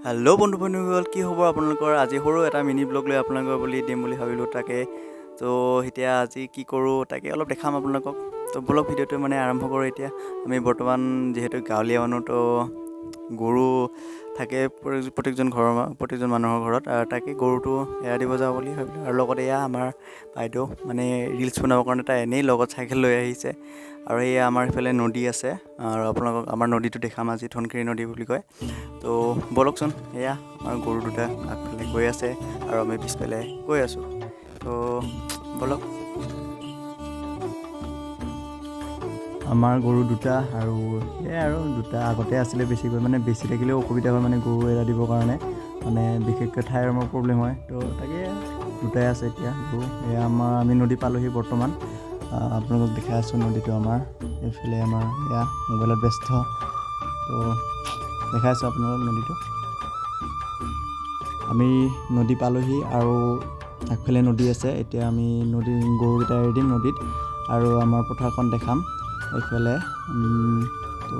Hello' বন্ধুসকল, কি খবৰ আপোনালোকৰ? আজি সৰু এটা মিনি ব্লগ লৈ আপোনালোকৰ দিম বুলি ভাবিলোঁ তাকে। তো এতিয়া আজি কি কৰোঁ তাকে অলপ দেখাম আপোনালোকক। তো ব্লগ ভিডিঅ'টো আৰম্ভ কৰোঁ এতিয়া। আমি বৰ্তমান যিহেতু গাঁৱলীয়া মানুহ, তো গৰু থাকে প্ৰত্যেকজন মানুহৰ ঘৰত, আৰু তাকে গৰুটো এৰা দিব যাওঁ বুলি ভাবিলোঁ। আৰু লগতে এয়া আমাৰ বাইদেউ ৰিলচ বনাবৰ কাৰণে তাই এনেই লগত চাইকেল লৈ আহিছে। আৰু এয়া আমাৰ ইফালে নদী আছে, আৰু আপোনালোকক আমাৰ নদীটো দেখাম আজি, ধনশিৰি নদী বুলি কয়। তো ব'লকচোন, এয়া আমাৰ গৰু দুটা আগফালে গৈ আছে আৰু আমি পিছফালে গৈ আছোঁ। তো ব'লক। আমাৰ গৰু দুটা, আৰু সেয়াই আৰু দুটা আগতে আছিলে বেছিকৈ, বেছি থাকিলেও অসুবিধা হয় গৰু এৰা দিবৰ কাৰণে, বিশেষকৈ ঠাইৰ আমাৰ প্ৰব্লেম হয়। তো তাকে দুটাই আছে এতিয়া গৰু। এয়া আমি নদী পালোহি বৰ্তমান। আপোনালোকক দেখাই আছোঁ নদীটো আমাৰ এইফালে। আমাৰ এয়া মোবাইলত ব্যস্ত, তো দেখাই আছোঁ আপোনালোকক নদীটো। আমি নদী পালোহি আৰু আগফালে নদী আছে। এতিয়া আমি গৰুকেইটা এৰি দিম নদীত, আৰু আমাৰ পথাৰখন দেখাম এইফালে। তো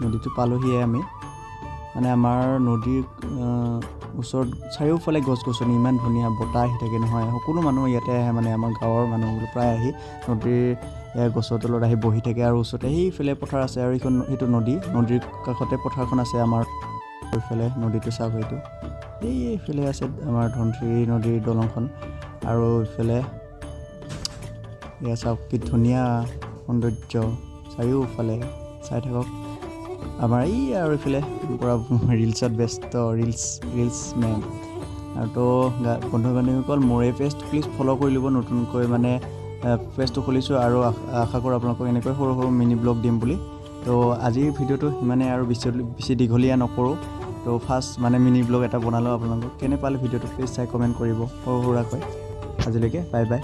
নদীটো পালোহিয়ে আমি। আমাৰ নদীৰ ওচৰত চাৰিওফালে গছ গছনি, ইমান ধুনীয়া বতাহ আহি থাকে নহয়। সকলো মানুহ ইয়াতে আহে, আমাৰ গাঁৱৰ মানুহবোৰ প্ৰায় আহি নদীৰ গছৰ তলত আহি বহি থাকে। আৰু ওচৰতে সেইফালে পথাৰ আছে, আৰু সেইটো নদীৰ কাষতে পথাৰখন আছে আমাৰ। এইফালে নদীটো চাওক, এইফালে আছে আমাৰ ধনশিৰি নদীৰ দলংখন। আৰু এইফালে এয়া চাওক কি ধুনীয়া সৌন্দৰ্য চাৰিওফালে, চাই থাকক। আমাৰ আৰু এইফালে পূৰা ৰিলচত ব্যস্ত, ৰিলচ মেন। আৰু তো বন্ধু বান্ধৱীসকল, মোৰ এই পেজটো প্লিজ ফ'ল' কৰি ল'ব। নতুনকৈ পেজটো খুলিছোঁ, আৰু আশা কৰোঁ আপোনালোকক এনেকৈ সৰু সৰু মিনি ব্লগ দিম বুলি। তো আজিৰ ভিডিঅ'টো সিমানেই, আৰু বেছি দীঘলীয়া নকৰোঁ। তো ফাৰ্ষ্ট মিনি ব্লগ এটা বনালোঁ। আপোনালোকক কেনে পালে ভিডিঅ'টো প্লিজ চাই কমেণ্ট কৰিব সৰু সুৰাকৈ। আজিলৈকে বাই বাই।